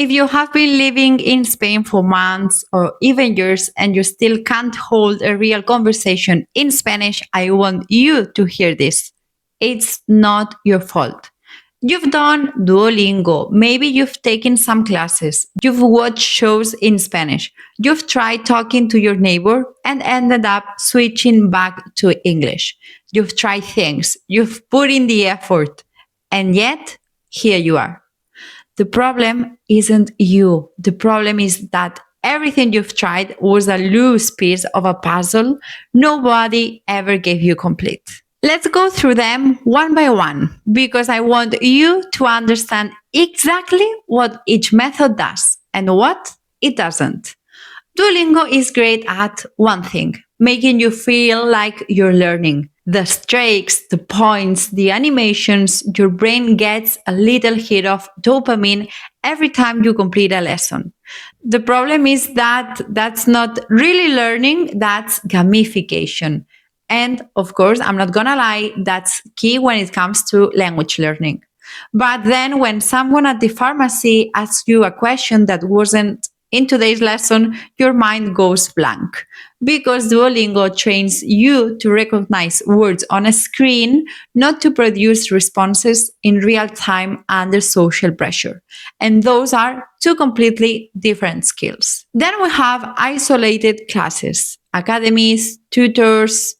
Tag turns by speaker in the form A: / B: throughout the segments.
A: If you have been living in Spain for months or even years and you still can't hold a real conversation in Spanish, I want you to hear this. It's not your fault. You've done Duolingo, maybe you've taken some classes, you've watched shows in Spanish, you've tried talking to your neighbor and ended up switching back to English. You've tried things, you've put in the effort, and yet here you are. The problem isn't you. The problem is that everything you've tried was a loose piece of a puzzle nobody ever gave you complete. Let's go through them one by one because I want you to understand exactly what each method does and what it doesn't. Duolingo is great at one thing, making you feel like you're learning. The streaks, the points, the animations, your brain gets a little hit of dopamine every time you complete a lesson. The problem is that that's not really learning, that's gamification. And of course, I'm not gonna lie, that's key when it comes to language learning. But then when someone at the pharmacy asks you a question that wasn't in today's lesson, your mind goes blank because Duolingo trains you to recognize words on a screen, not to produce responses in real time under social pressure. And those are two completely different skills. Then we have isolated classes, academies, tutors,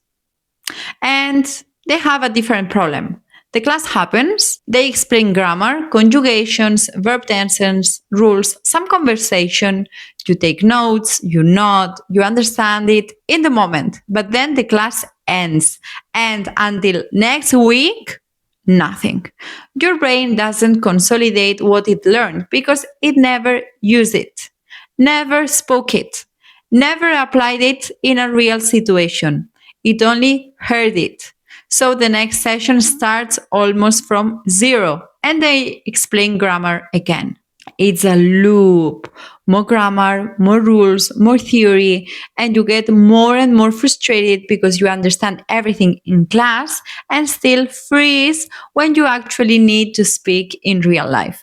A: and they have a different problem. The class happens, they explain grammar, conjugations, verb tenses, rules, some conversation, you take notes, you nod, you understand it in the moment, but then the class ends, and until next week, nothing. Your brain doesn't consolidate what it learned because it never used it, never spoke it, never applied it in a real situation. It only heard it. So the next session starts almost from zero and they explain grammar again. It's a loop. More grammar, more rules, more theory, and you get more and more frustrated because you understand everything in class and still freeze when you actually need to speak in real life.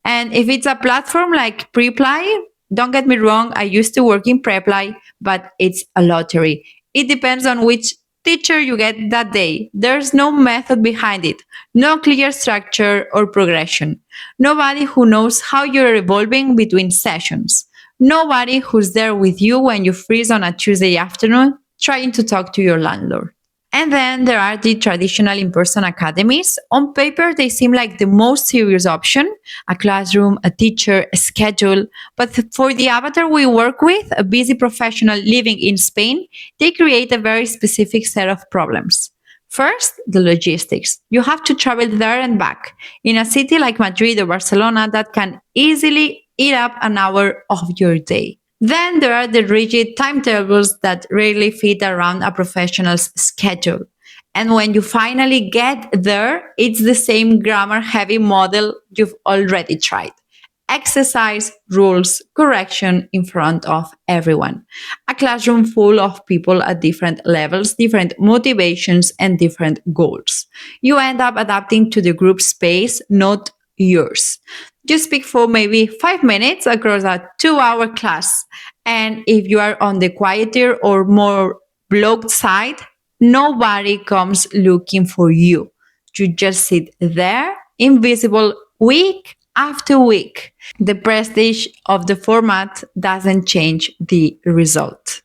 A: And if it's a platform like Preply, don't get me wrong, I used to work in Preply, but it's a lottery. It depends on which teacher you get that day. There's no method behind it, no clear structure or progression. Nobody who knows how you're evolving between sessions. Nobody who's there with you when you freeze on a Tuesday afternoon trying to talk to your landlord. And then there are the traditional in-person academies. On paper, they seem like the most serious option, a classroom, a teacher, a schedule. But for the avatar we work with, a busy professional living in Spain, they create a very specific set of problems. First, the logistics. You have to travel there and back. In a city like Madrid or Barcelona, that can easily eat up an hour of your day. Then there are the rigid timetables that rarely fit around a professional's schedule. And when you finally get there, it's the same grammar heavy model you've already tried. Exercise, rules, correction in front of everyone. A classroom full of people at different levels, different motivations, and different goals. You end up adapting to the group space, not yours. You speak for maybe 5 minutes across a 2-hour class. And if you are on the quieter or more blocked side, nobody comes looking for you. You just sit there, invisible, week after week. The prestige of the format doesn't change the result.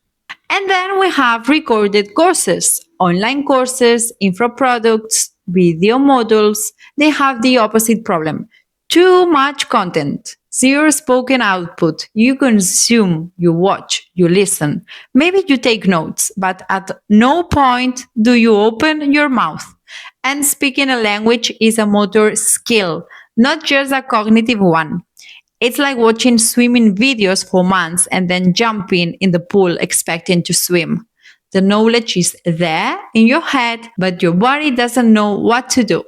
A: And then we have recorded courses, online courses, info products, video modules. They have the opposite problem. Too much content, zero spoken output. You consume, you watch, you listen. Maybe you take notes, but at no point do you open your mouth. And speaking a language is a motor skill, not just a cognitive one. It's like watching swimming videos for months and then jumping in the pool expecting to swim. The knowledge is there in your head, but your body doesn't know what to do.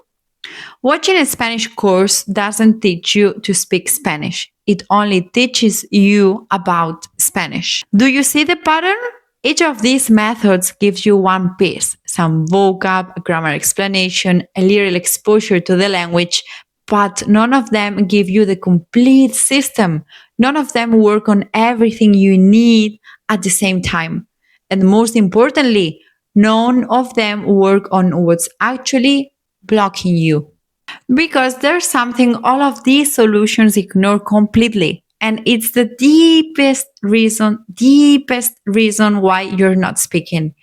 A: Watching a Spanish course doesn't teach you to speak Spanish. It only teaches you about Spanish. Do you see the pattern? Each of these methods gives you one piece, some vocab, grammar explanation, a little exposure to the language, but none of them give you the complete system. None of them work on everything you need at the same time. And most importantly, none of them work on what's actually blocking you. Because there's something all of these solutions ignore completely. And it's the deepest reason why you're not speaking.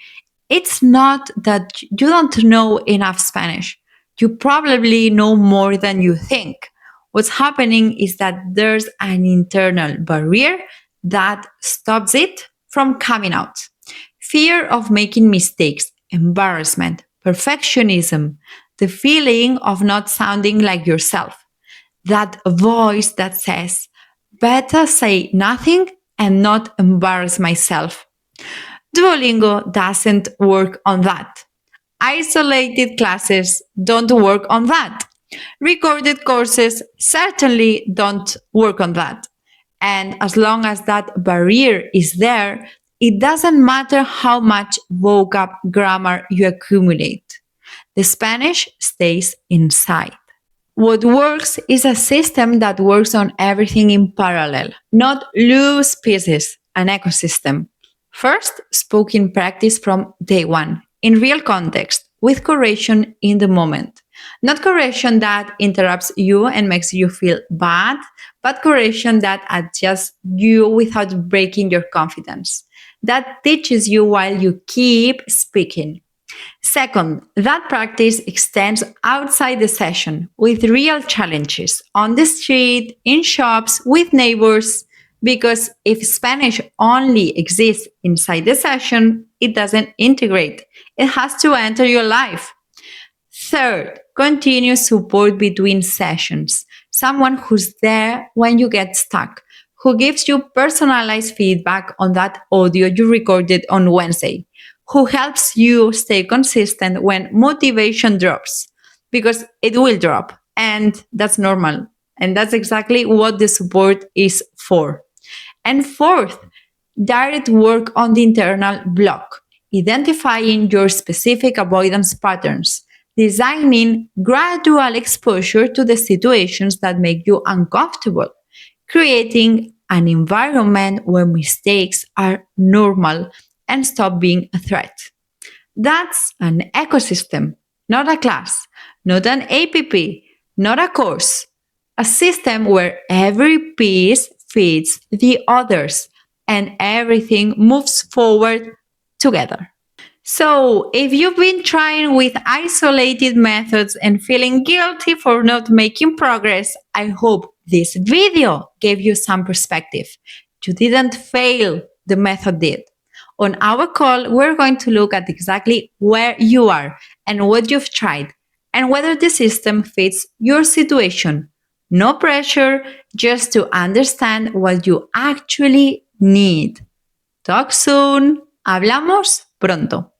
A: It's not that you don't know enough Spanish. You probably know more than you think. What's happening is that there's an internal barrier that stops it from coming out. Fear of making mistakes, embarrassment, perfectionism, the feeling of not sounding like yourself. That voice that says, better say nothing and not embarrass myself. Duolingo doesn't work on that. Isolated classes don't work on that. Recorded courses certainly don't work on that. And as long as that barrier is there, it doesn't matter how much vocab grammar you accumulate. The Spanish stays inside. What works is a system that works on everything in parallel, not loose pieces, an ecosystem. First, spoken practice from day one, in real context, with correction in the moment. Not correction that interrupts you and makes you feel bad, but correction that adjusts you without breaking your confidence. That teaches you while you keep speaking. Second, that practice extends outside the session with real challenges on the street, in shops, with neighbors. Because if Spanish only exists inside the session, it doesn't integrate. It has to enter your life. Third, continuous support between sessions. Someone who's there when you get stuck, who gives you personalized feedback on that audio you recorded on Wednesday, who helps you stay consistent when motivation drops, because it will drop, and that's normal. And that's exactly what the support is for. And fourth, direct work on the internal block, identifying your specific avoidance patterns, designing gradual exposure to the situations that make you uncomfortable, creating an environment where mistakes are normal and stop being a threat. That's an ecosystem, not a class, not an app, not a course. A system where every piece feeds the others and everything moves forward together. So, if you've been trying with isolated methods and feeling guilty for not making progress, I hope this video gave you some perspective. You didn't fail, the method did. On our call, we're going to look at exactly where you are and what you've tried and whether the system fits your situation. No pressure, just to understand what you actually need. Talk soon. Hablamos pronto.